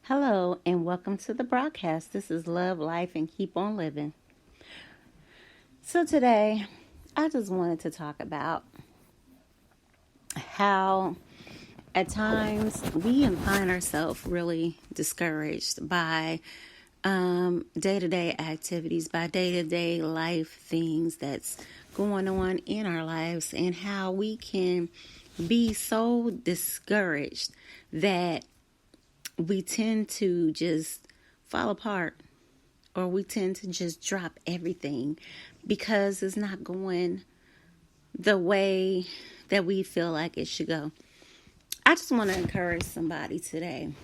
Hello, and welcome to the broadcast. This is Love, Life, and Keep on Living. So, today, I just wanted to talk about how at times we can find ourselves really discouraged by day to day activities, by day to day life things that's going on in our lives, and how we can be so discouraged that we tend to just fall apart, or we tend to just drop everything because it's not going the way that we feel like it should go. I just want to encourage somebody today.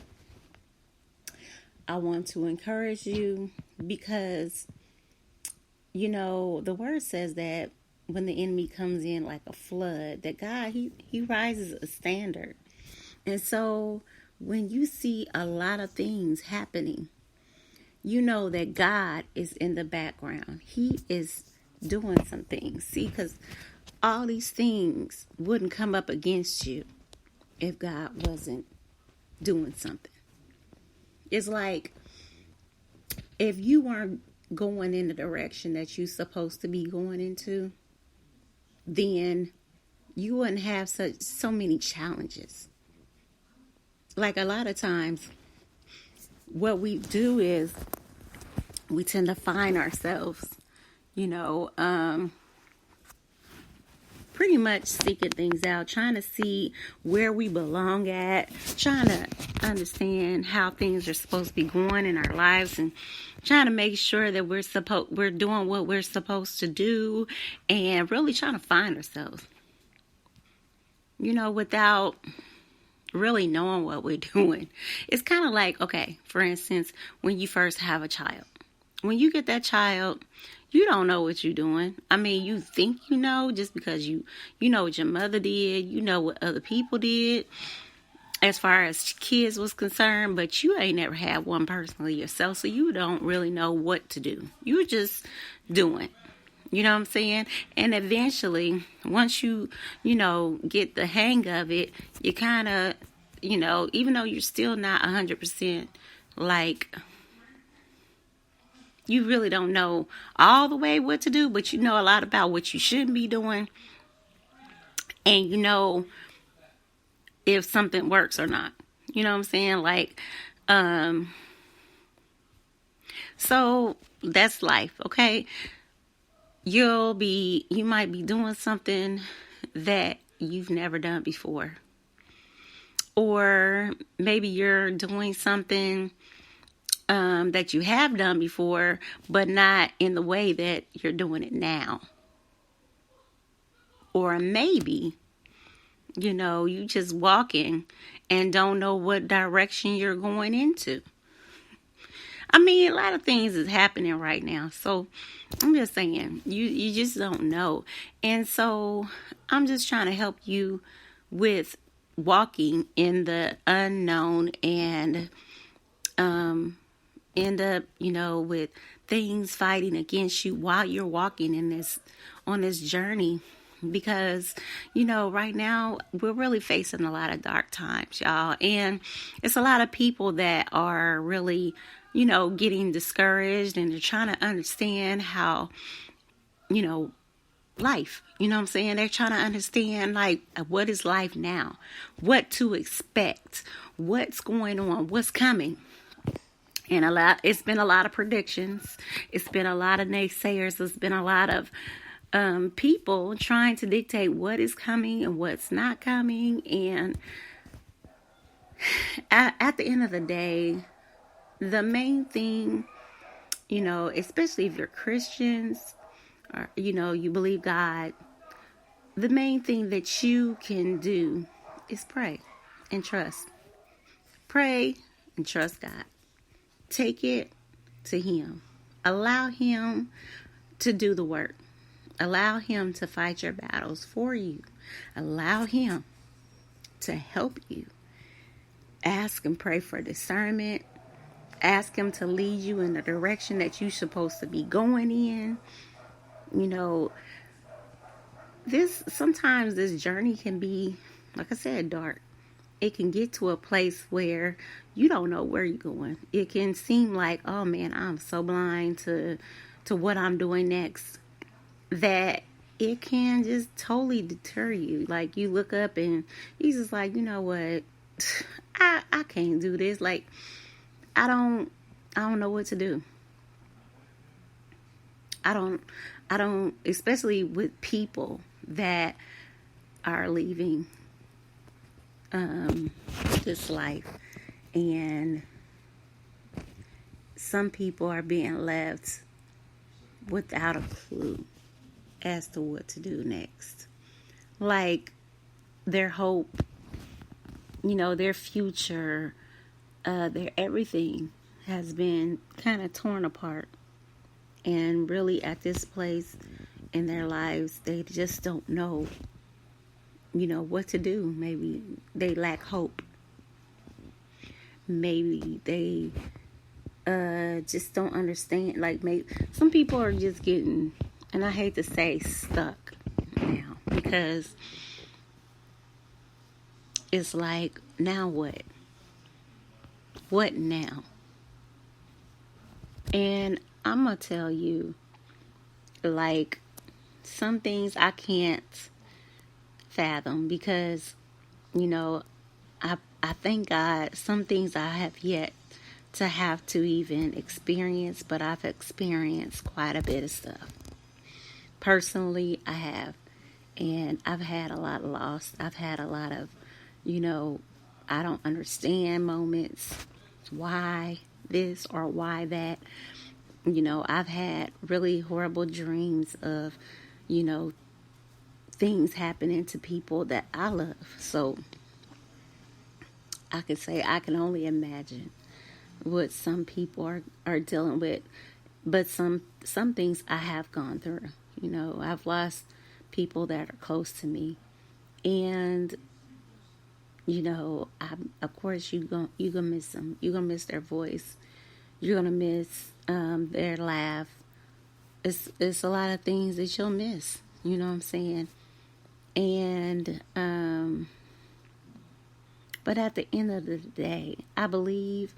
I want to encourage you because, the word says that when the enemy comes in like a flood, that God, he rises a standard. And so when you see a lot of things happening, you know that God is in the background. He is doing some things. See, because all these things wouldn't come up against you if God wasn't doing something. It's like if you weren't going in the direction that you're supposed to be going into, then you wouldn't have so many challenges. Like a lot of times, what we do is we tend to find ourselves, pretty much seeking things out, trying to see where we belong at, trying to understand how things are supposed to be going in our lives, and trying to make sure that we're doing what we're supposed to do, and really trying to find ourselves, without really knowing what we're doing. It's kind of like, okay, for instance, when you first have a child. When you get that child, you don't know what you're doing. I mean, you think you know just because you know what your mother did, you know what other people did as far as kids was concerned, but you ain't never had one personally yourself, so you don't really know what to do. You're just doing. You know what I'm saying? And eventually, once you get the hang of it, you kind of, even though you're still not 100% like, you really don't know all the way what to do, but you know a lot about what you shouldn't be doing. And you know if something works or not. You know what I'm saying? Like, so that's life, okay? You might be doing something that you've never done before. Or maybe you're doing something that you have done before, but not in the way that you're doing it now. Or maybe, you just walking and don't know what direction you're going into. I mean, a lot of things is happening right now. So I'm just saying, you just don't know. And so I'm just trying to help you with walking in the unknown and end up, with things fighting against you while you're walking on this journey. Because, right now we're really facing a lot of dark times, y'all. And it's a lot of people that are really, getting discouraged, and they're trying to understand how, life, you know what I'm saying? They're trying to understand, like, what is life now? What to expect? What's going on? What's coming? And it's been a lot of predictions. It's been a lot of naysayers. It's been a lot of people trying to dictate what is coming and what's not coming. And at the end of the day, the main thing, especially if you're Christians or, you believe God, the main thing that you can do is pray and trust. Pray and trust God. Take it to Him. Allow Him to do the work. Allow Him to fight your battles for you. Allow Him to help you. Ask and pray for discernment. Ask Him to lead you in the direction that you're supposed to be going in. Sometimes this journey can be, like I said, dark. it can get to a place where you don't know where you're going. It can seem like, oh man, I'm so blind to what I'm doing next, that it can just totally deter you. Like you look up and you just like, you know what, I can't do this. Like I don't know what to do. I don't, especially with people that are leaving this life, and some people are being left without a clue as to what to do next. Like their hope, their future, their everything has been kind of torn apart. And really at this place in their lives, they just don't know, what to do. Maybe they lack hope. Maybe they just don't understand. Like maybe some people are just getting, and I hate to say stuck now, because it's like, now what? What now? And I'm going to tell you, like, some things I can't fathom because, I thank God some things I have yet to have to even experience, but I've experienced quite a bit of stuff. Personally, I have. And I've had a lot of loss. I've had a lot of, I don't understand moments. Why this or why that? I've had really horrible dreams of, things happening to people that I love. So I could say I can only imagine what some people are dealing with. But some things I have gone through. I've lost people that are close to me. And, of course you're gonna miss them. You're going to miss their voice. You're going to miss their laugh. It's a lot of things that you'll miss. You know what I'm saying? And, but at the end of the day, I believe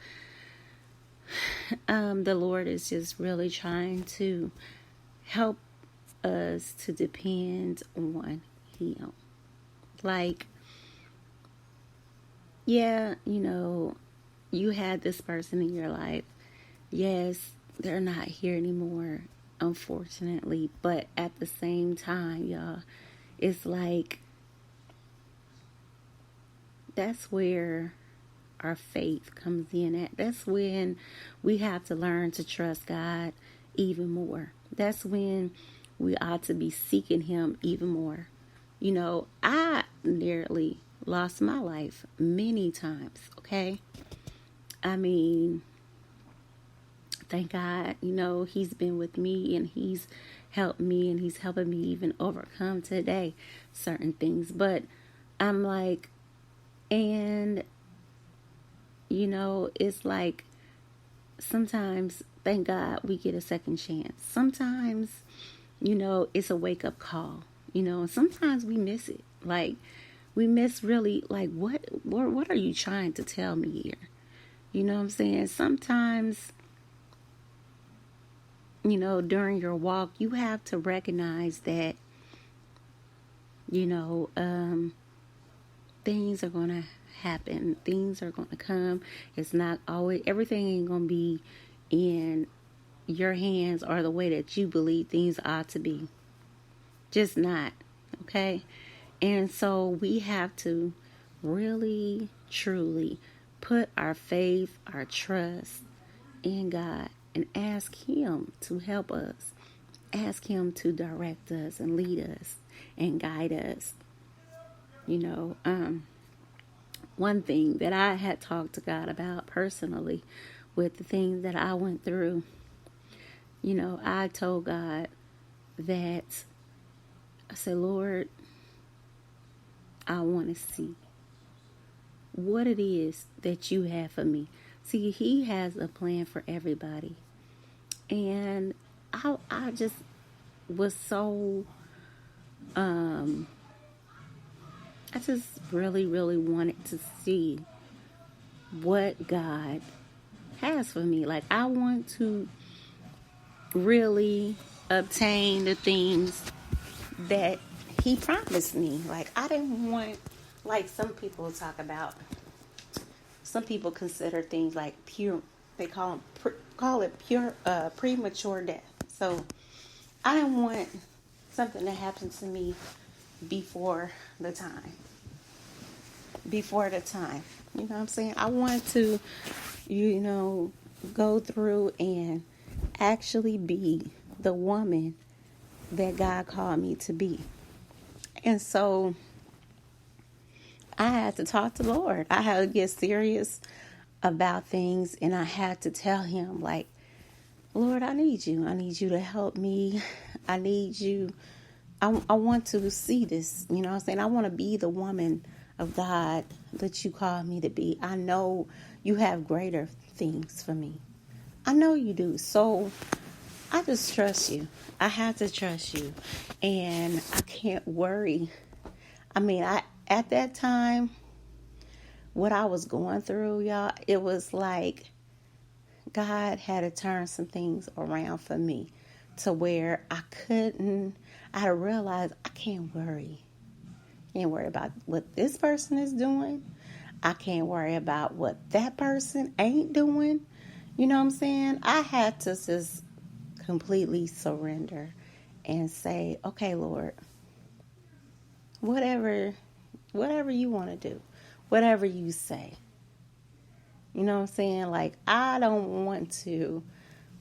the Lord is just really trying to help us to depend on Him. Like, yeah, you had this person in your life. Yes, they're not here anymore, unfortunately. But at the same time, y'all, it's like that's where our faith comes in at. That's when we have to learn to trust God even more. That's when we ought to be seeking Him even more. I nearly lost my life many times, okay? I mean, thank God, He's been with me and He's helped me and He's helping me even overcome today certain things. But I'm like, and, it's like sometimes, thank God, we get a second chance. Sometimes, it's a wake-up call, and sometimes we miss it. Like, we miss really, like, what are you trying to tell me here? You know what I'm saying? Sometimes, during your walk, you have to recognize that, things are going to happen. Things are going to come. It's not always, everything ain't going to be in your hands or the way that you believe things ought to be. Just not. Okay? And so we have to really, truly put our faith, our trust in God and ask Him to help us. Ask Him to direct us and lead us and guide us. One thing that I had talked to God about personally with the things that I went through, I told God that, I said, Lord, I want to see what it is that you have for me. See, He has a plan for everybody. And I just was so I just really, really wanted to see what God has for me. Like, I want to really obtain the things that He promised me. Like, I didn't want, like, some people talk about, some people consider things like pure, they call it pure, premature death. So I didn't want something to happen to me before the time. Before the time. You know what I'm saying? I want to, go through and actually be the woman that God called me to be. And so I had to talk to the Lord. I had to get serious about things, and I had to tell Him, like, Lord, I need you. I need you to help me. I need you. I want to see this. You know what I'm saying? I want to be the woman of God that you called me to be. I know you have greater things for me. I know you do. So I just trust you. I have to trust you. And I can't worry. I mean, at that time, what I was going through, y'all, it was like God had to turn some things around for me to where I had to realize I can't worry. Can't worry about what this person is doing. I can't worry about what that person ain't doing. You know what I'm saying? I had to just completely surrender and say, okay, Lord, whatever you want to do, whatever you say. You know what I'm saying? Like, I don't want to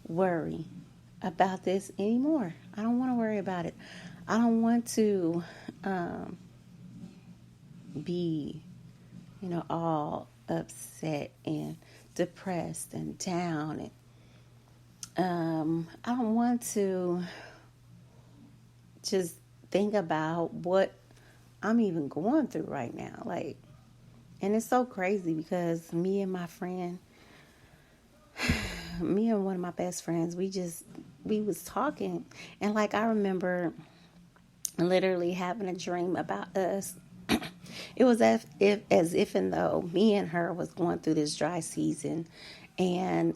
worry about this anymore. I don't want to worry about it. I don't want to be, all upset and depressed and down. And I don't want to just think about what I'm even going through right now. Like, and it's so crazy because me and one of my best friends, we was talking, and like, I remember literally having a dream about us. It was as if and though me and her was going through this dry season. And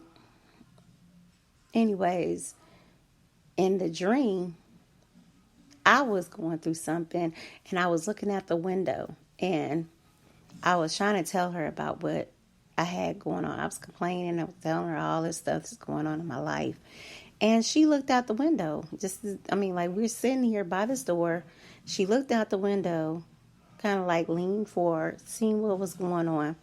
anyways, in the dream, I was going through something, and I was looking out the window, and I was trying to tell her about what I had going on. I was complaining. I was telling her all this stuff that's going on in my life. And she looked out the window. Like, we're sitting here by this door. She looked out the window, kind of like leaned forward, seeing what was going on.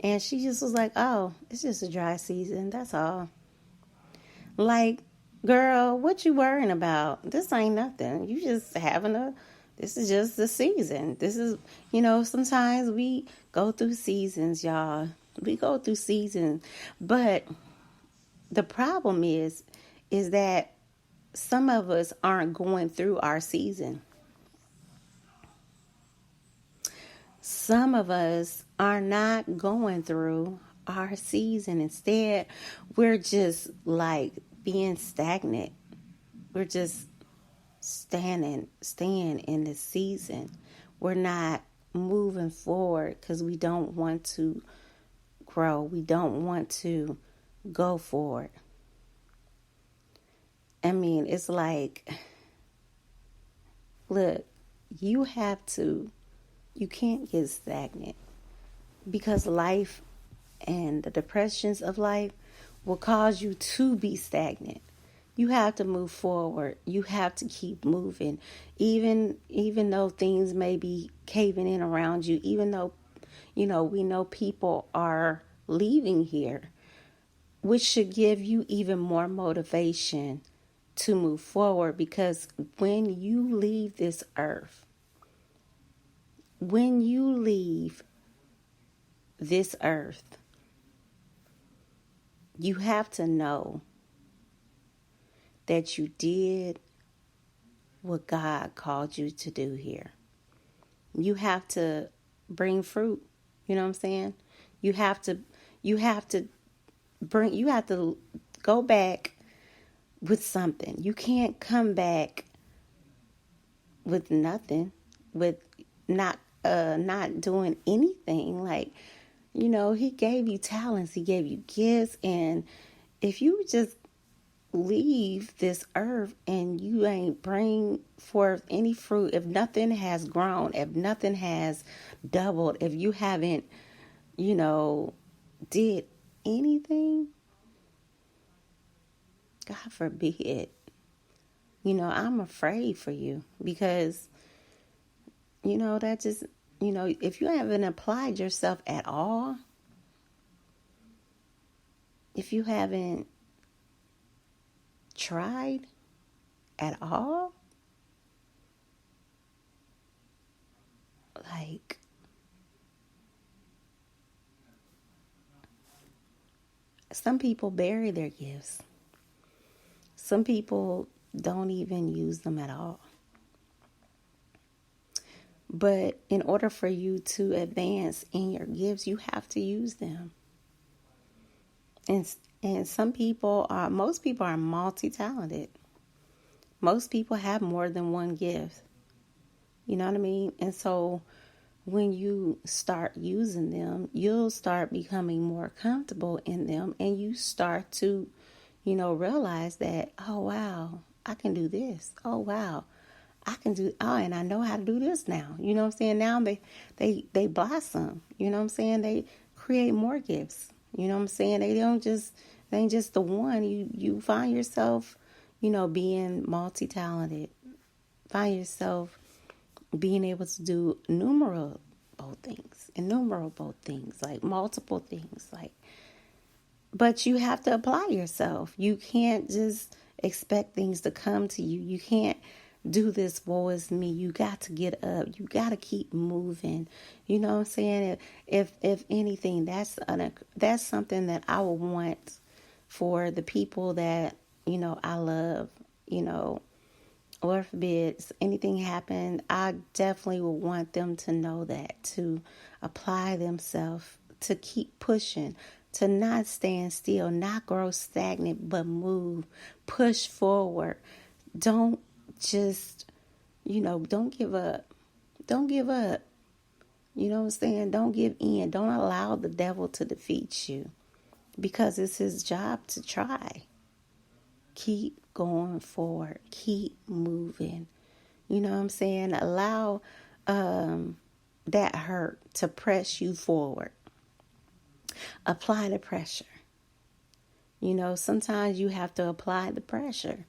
And she just was like, oh, it's just a dry season. That's all. Like, girl, what you worrying about? This ain't nothing. You just this is just the season. This is, sometimes we go through seasons, y'all. We go through seasons. But the problem is that some of us aren't going through our season. Some of us are not going through our season. Instead, we're just like being stagnant. We're just staying in the season. We're not moving forward because we don't want to grow. We don't want to go forward. I mean, it's like, look, you can't get stagnant, because life and the depressions of life will cause you to be stagnant. You have to move forward. You have to keep moving. Even though things may be caving in around you, even though, we know people are leaving here, which should give you even more motivation to move forward. Because when you leave this earth, you have to know that you did what God called you to do here. You have to bring fruit. You know what I'm saying? You have to go back with something. You can't come back with nothing, with not not doing anything. Like, he gave you talents, he gave you gifts, and if you just leave this earth and you ain't bring forth any fruit, if nothing has grown, if nothing has doubled, if you haven't, did anything, God forbid, I'm afraid for you because, that just, if you haven't applied yourself at all, if you haven't tried at all, like, some people bury their gifts. Some people don't even use them at all. But in order for you to advance in your gifts, you have to use them. And most people are multi-talented. Most people have more than one gift. You know what I mean? And so when you start using them, you'll start becoming more comfortable in them, and you start to, realize that, oh, wow, I can do this. Oh, wow, and I know how to do this now. You know what I'm saying? Now they blossom. You know what I'm saying? They create more gifts. You know what I'm saying? They ain't just the one. You find yourself, being multi-talented. Find yourself being able to do innumerable things, like multiple things, but you have to apply yourself. You can't just expect things to come to you. You can't do this, woe is me. You got to get up. You got to keep moving. You know what I'm saying? If anything, that's something that I would want for the people that, I love, Lord forbid anything happened, I definitely would want them to know that, to apply themselves, to keep pushing, to not stand still, not grow stagnant, but move, push forward. Don't just, don't give up. Don't give up. You know what I'm saying? Don't give in. Don't allow the devil to defeat you, because it's his job to try. Keep going forward. Keep moving. You know what I'm saying? Allow that hurt to press you forward. Apply the pressure. Sometimes you have to apply the pressure.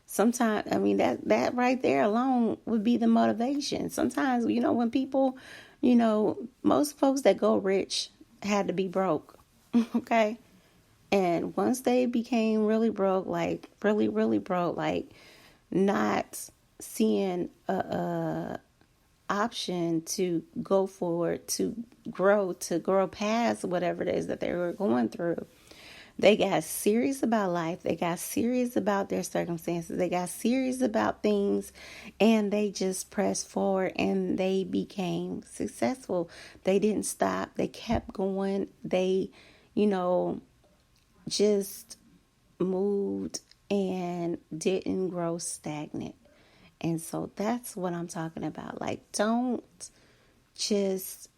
Sometimes, that right there alone would be the motivation. Sometimes, when people, most folks that go rich had to be broke. Okay? And once they became really broke, like really, really broke, like not seeing a option to go forward, to grow past whatever it is that they were going through, they got serious about life. They got serious about their circumstances. They got serious about things, and they just pressed forward and they became successful. They didn't stop. They kept going. They, just moved and didn't grow stagnant. And so that's what I'm talking about. Like, don't just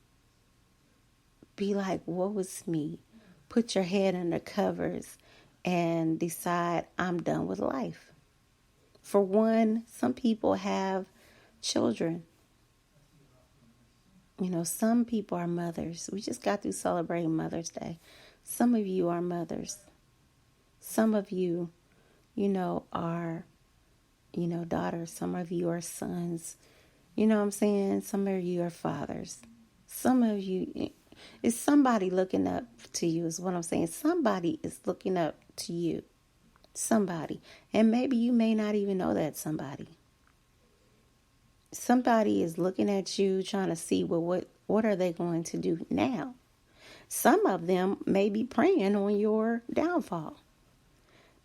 be like, woe is me. Put your head under covers and decide, I'm done with life. For one, some people have children. Some people are mothers. We just got through celebrating Mother's Day. Some of you are mothers. Some of you, are, daughters. Some of you are sons. You know what I'm saying? Some of you are fathers. Some of you, is somebody looking up to you is what I'm saying. Somebody is looking up to you. Somebody. And maybe you may not even know that somebody. Somebody is looking at you trying to see, well, what are they going to do now? Some of them may be praying on your downfall.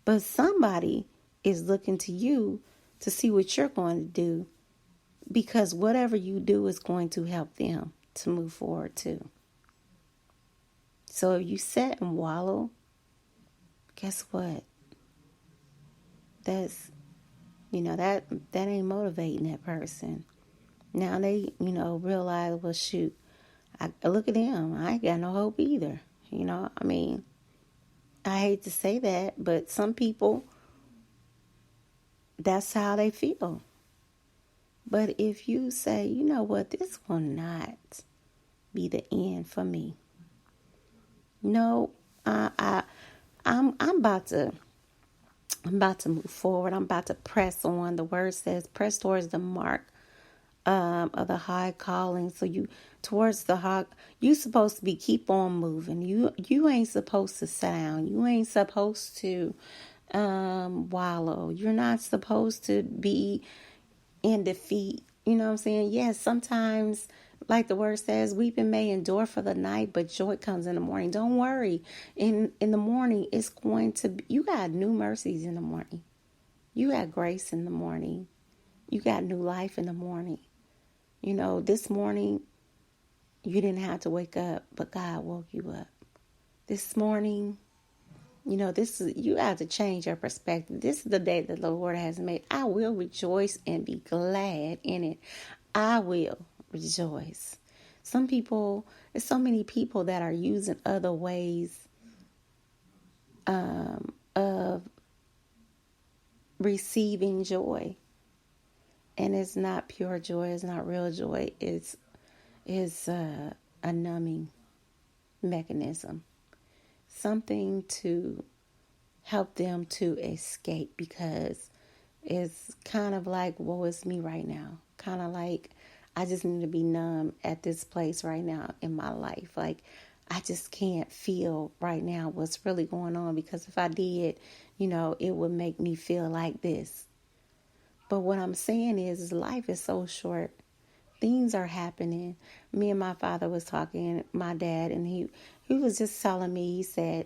But somebody is looking to you to see what you're going to do, because whatever you do is going to help them to move forward too. So if you sit and wallow, guess what? That's, that ain't motivating that person. Now they, realize, well, shoot, I look at them. I ain't got no hope either. I mean, I hate to say that, but some people, that's how they feel. But if you say, you know what, this will not be the end for me. No, I'm about to move forward. I'm about to press on. The word says, press towards the mark of the high calling. So towards the high, you supposed to be keep on moving. You ain't supposed to sit down. You ain't supposed to wallow. You're not supposed to be in defeat. You know what I'm saying? Yes, sometimes, like the word says, weeping may endure for the night, but joy comes in the morning. Don't worry. In the morning, it's going to be, you got new mercies in the morning. You got grace in the morning. You got new life in the morning. This morning, you didn't have to wake up, but God woke you up. This morning, you have to change your perspective. This is the day that the Lord has made. I will rejoice and be glad in it. I will rejoice. There's so many people that are using other ways of receiving joy. And it's not pure joy. It's not real joy. It's a numbing mechanism. Something to help them to escape, because it's kind of like, woe is me right now. Kind of like, I just need to be numb at this place right now in my life. Like, I just can't feel right now what's really going on, because if I did, it would make me feel like this. But what I'm saying is life is so short. Things are happening. Me and my father was talking, my dad, and he was just telling me, he said,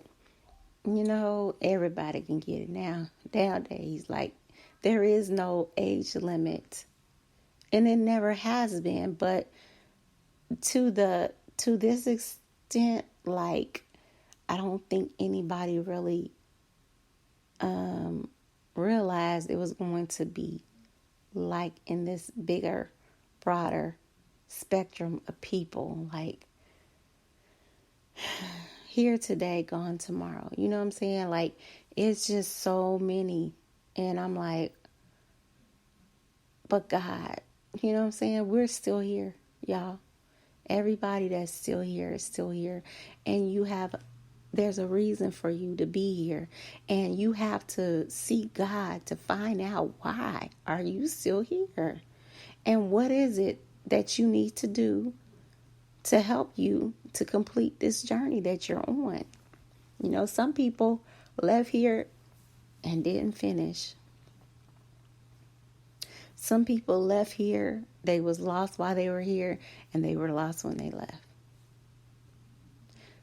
everybody can get it now. Nowadays, like, there is no age limit. And it never has been, but to this extent, like, I don't think anybody really realized it was going to be like in this bigger, broader spectrum of people, like here today, gone tomorrow. You know what I'm saying? Like, it's just so many. And I'm like, but God, you know what I'm saying? We're still here, y'all. Everybody that's still here is still here. And there's a reason for you to be here. And you have to seek God to find out, why are you still here? And what is it that you need to do to help you to complete this journey that you're on? Some people left here and didn't finish. Some people left here, they was lost while they were here, and they were lost when they left.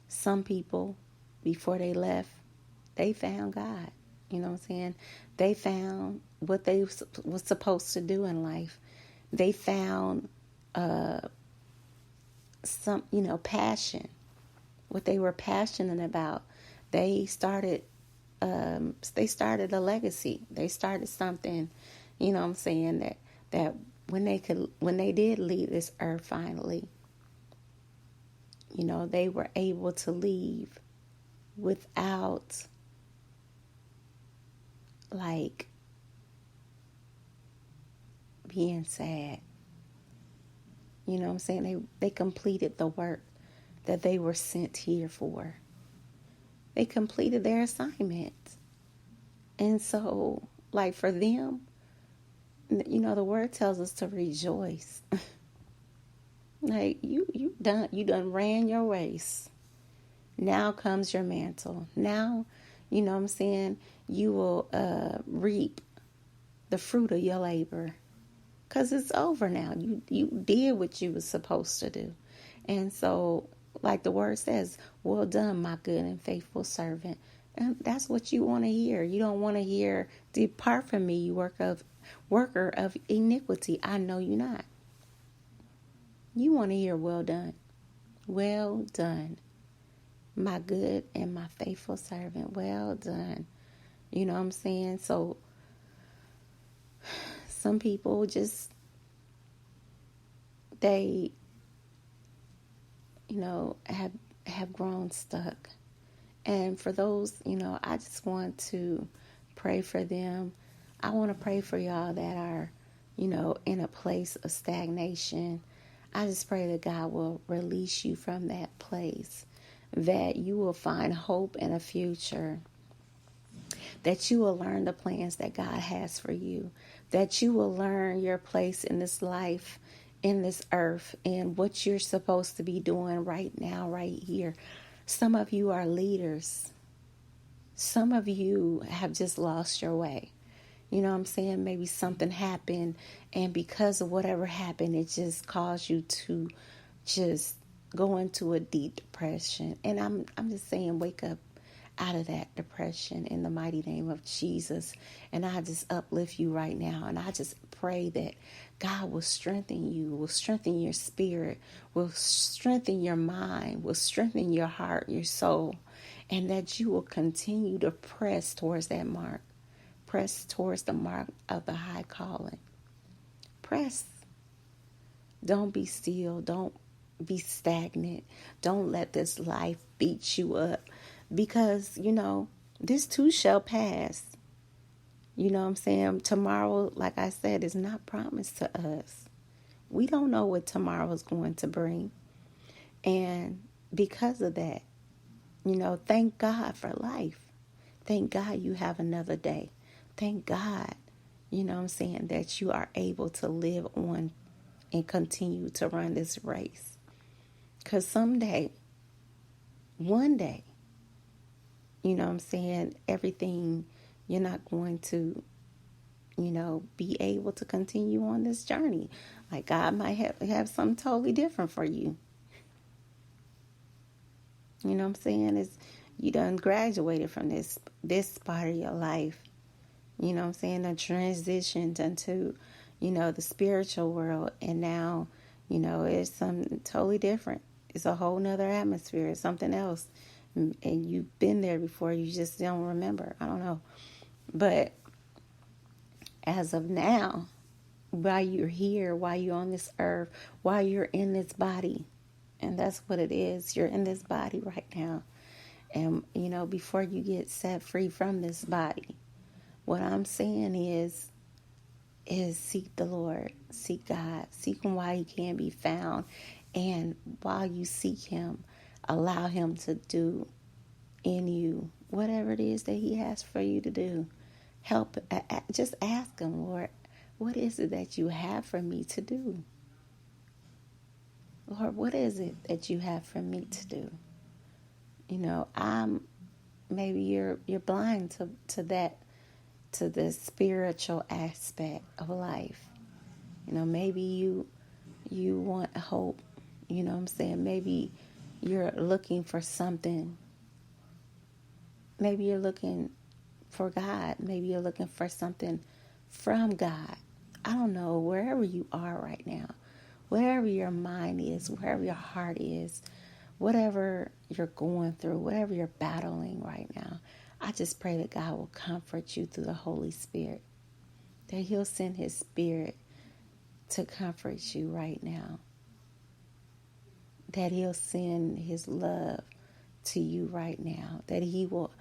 Some people, before they left, they found God. You know what I'm saying? They found what they was supposed to do in life. They found some, passion, what they were passionate about. They started a legacy. They started something, you know what I'm saying, that when they did leave this earth finally, they were able to leave without, like, being sad. You know what I'm saying? They completed the work that they were sent here for. They completed their assignment. And so, like, for them, the word tells us to rejoice. Like, you done ran your race. Now comes your mantle. Now, you know what I'm saying, you will reap the fruit of your labor. Because it's over now. You did what you was supposed to do. And so, like the word says, well done, my good and faithful servant. And that's what you want to hear. You don't want to hear, depart from me, you worker of iniquity. I know you not. You want to hear, well done. Well done, my good and my faithful servant. Well done. You know what I'm saying? So some people just they, have grown stuck. And for those, I just want to pray for them. I want to pray for y'all that are, in a place of stagnation. I just pray that God will release you from that place, that you will find hope in a future, that you will learn the plans that God has for you, that you will learn your place in this life, in this earth, and what you're supposed to be doing right now, right here. Some of you are leaders. Some of you have just lost your way. You know what I'm saying? Maybe something happened, and because of whatever happened, it just caused you to just go into a deep depression. And I'm just saying, wake up out of that depression in the mighty name of Jesus. And I just uplift you right now. And I just pray that God will strengthen you, will strengthen your spirit, will strengthen your mind, will strengthen your heart, your soul, and that you will continue to press towards that mark. Press towards the mark of the high calling. Press. Don't be still. Don't be stagnant. Don't let this life beat you up. Because, this too shall pass. You know what I'm saying? Tomorrow, like I said, is not promised to us. We don't know what tomorrow is going to bring. And because of that, thank God for life. Thank God you have another day. Thank God, that you are able to live on and continue to run this race. Because someday, one day, everything, you're not going to, be able to continue on this journey. Like God might have something totally different for you. You know what I'm saying? You done graduated from this part of your life. You know what I'm saying? Done transitioned into, the spiritual world. And now, it's something totally different. It's a whole nother atmosphere. It's something else. And you've been there before. You just don't remember. I don't know. But as of now, while you're here, while you're on this earth, while you're in this body, and that's what it is. You're in this body right now. And, before you get set free from this body, what I'm saying is seek the Lord, seek God, seek Him while He can be found. And while you seek Him, allow Him to do in you whatever it is that He has for you to do. Just ask Him, Lord, what is it that you have for me to do? Lord, what is it that you have for me to do? Maybe you're blind to that, to the spiritual aspect of life. Maybe you want hope. You know what I'm saying? Maybe you're looking for something. Maybe you're looking for God. Maybe you're looking for something from God. I don't know, wherever you are right now, wherever your mind is, wherever your heart is, whatever you're going through, whatever you're battling right now, I just pray that God will comfort you through the Holy Spirit, that He'll send His Spirit to comfort you right now, that He'll send His love to you right now, that He will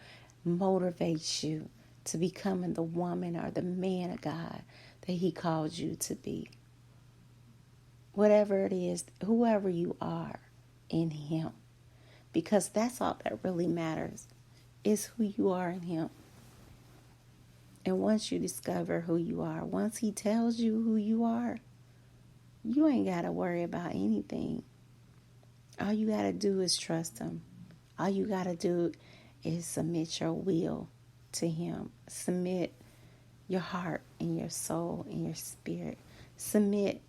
motivate you to becoming the woman or the man of God that He called you to be. Whatever it is, whoever you are in Him, because that's all that really matters, is who you are in Him. And once you discover who you are, once He tells you who you are, you ain't got to worry about anything. All you got to do is trust Him. All you got to do is submit your will to Him. Submit your heart and your soul and your spirit. Submit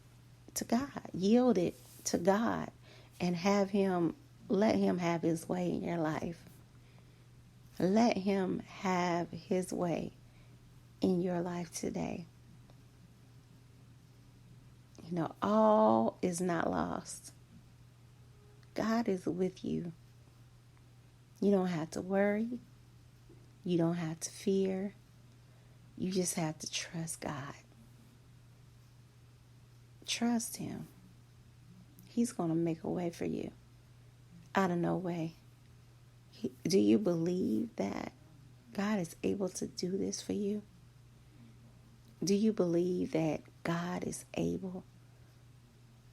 to God. Yield it to God and let Him have His way in your life. Let Him have His way in your life today. All is not lost. God is with you. You don't have to worry. You don't have to fear. You just have to trust God. Trust Him. He's going to make a way for you out of no way. Do you believe that God is able to do this for you? Do you believe that God is able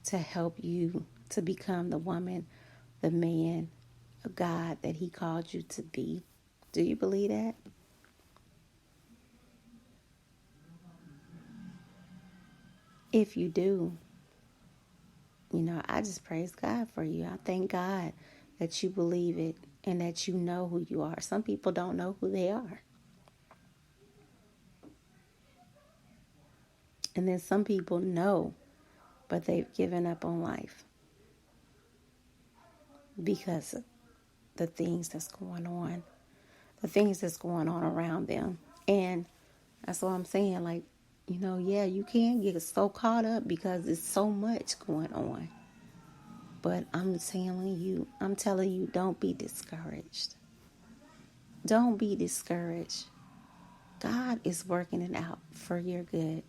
to help you to become the woman, the man of God that He called you to be? Do you believe that? If you do, I just praise God for you. I thank God that you believe it and that you know who you are. Some people don't know who they are. And then some people know, but they've given up on life because of the things that's going on, around them. And that's what I'm saying. Like, you can get so caught up because there's so much going on. But I'm telling you, don't be discouraged. Don't be discouraged. God is working it out for your good.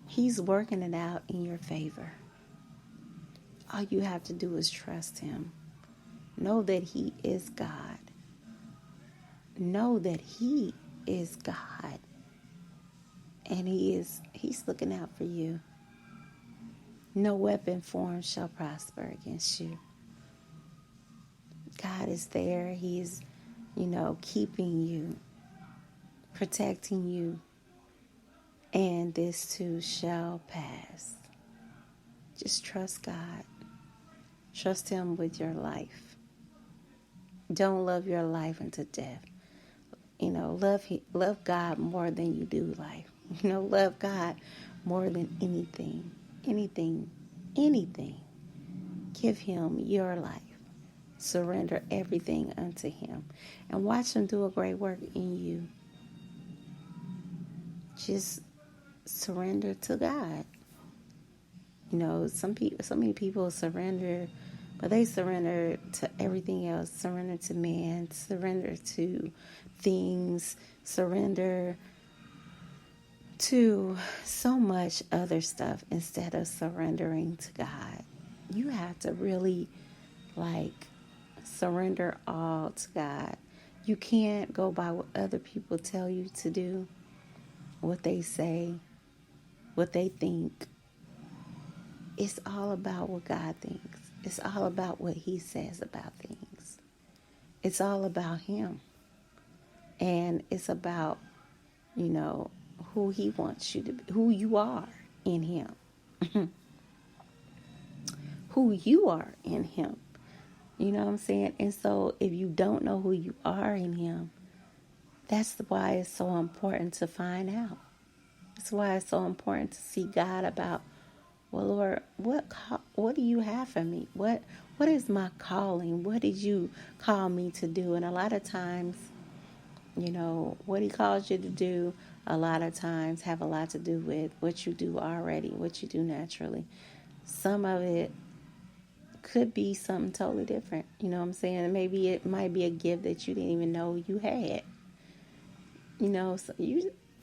He's working it out in your favor. All you have to do is trust Him. Know that He is God. Know that He is God. And He's looking out for you. No weapon formed shall prosper against you. God is there. He is, keeping you, protecting you. And this too shall pass. Just trust God. Trust Him with your life. Don't love your life unto death. Love God more than you do life. Love God more than anything. Anything. Give Him your life. Surrender everything unto Him. And watch Him do a great work in you. Just surrender to God. So many people surrender, but they surrender to everything else. Surrender to man, surrender to things, surrender to so much other stuff instead of surrendering to God. You have to really surrender all to God. You can't go by what other people tell you to do, what they say, what they think. It's all about what God thinks. It's all about what He says about things. It's all about Him. And it's about, who He wants you to be, who you are in Him. Who you are in Him. You know what I'm saying? And so if you don't know who you are in Him, that's why it's so important to find out. That's why it's so important to see God about, well, Lord, what do you have for me? What is my calling? What did you call me to do? And a lot of times, what He calls you to do, a lot of times have a lot to do with what you do already, what you do naturally. Some of it could be something totally different. You know what I'm saying? Maybe it might be a gift that you didn't even know you had.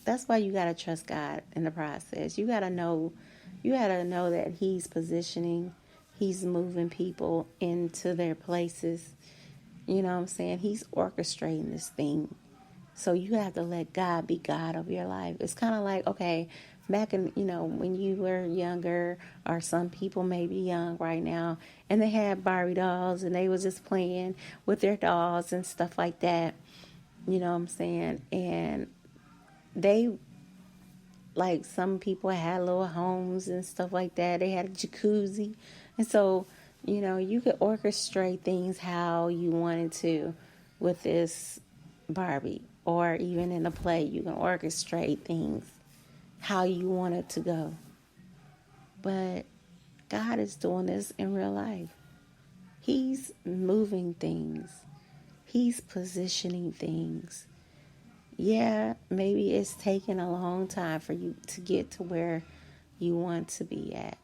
That's why you got to trust God in the process. You got to know that He's positioning, He's moving people into their places. You know what I'm saying? He's orchestrating this thing. So you have to let God be God of your life. It's kind of like, okay, back in, when you were younger, or some people may be young right now, and they had Barbie dolls and they was just playing with their dolls and stuff like that. You know what I'm saying? And they, some people had little homes and stuff like that. They had a jacuzzi. And so, you could orchestrate things how you wanted to with this Barbie. Or even in a play, you can orchestrate things how you want it to go. But God is doing this in real life. He's moving things. He's positioning things. Yeah, maybe it's taking a long time for you to get to where you want to be at.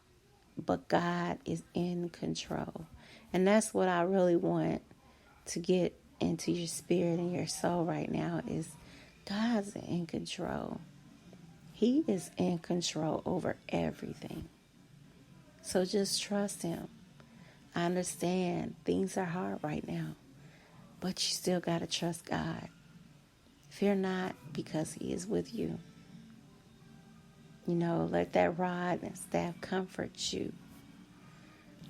But God is in control. And that's what I really want to get into your spirit and your soul right now is God's in control. He is in control over everything. So just trust Him. I understand things are hard right now, but you still got to trust God. Fear not, because He is with you. Let that rod and staff comfort you.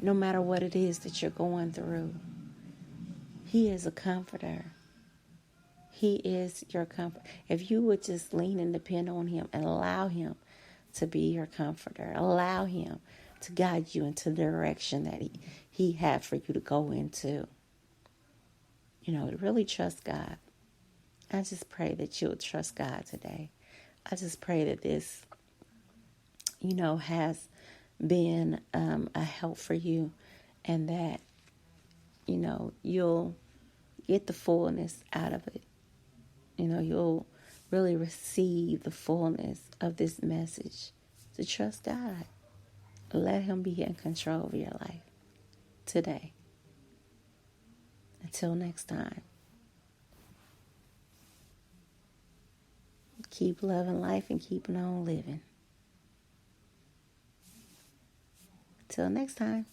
No matter what it is that you're going through, He is a comforter. He is your comfort. If you would just lean and depend on Him and allow Him to be your comforter, allow Him to guide you into the direction that He had for you to go into. To really trust God. I just pray that you would trust God today. I just pray that this, has been a help for you, and that, you'll get the fullness out of it. You'll really receive the fullness of this message, to trust God. Let Him be in control of your life today. Until next time, keep loving life and keeping on living. Till next time.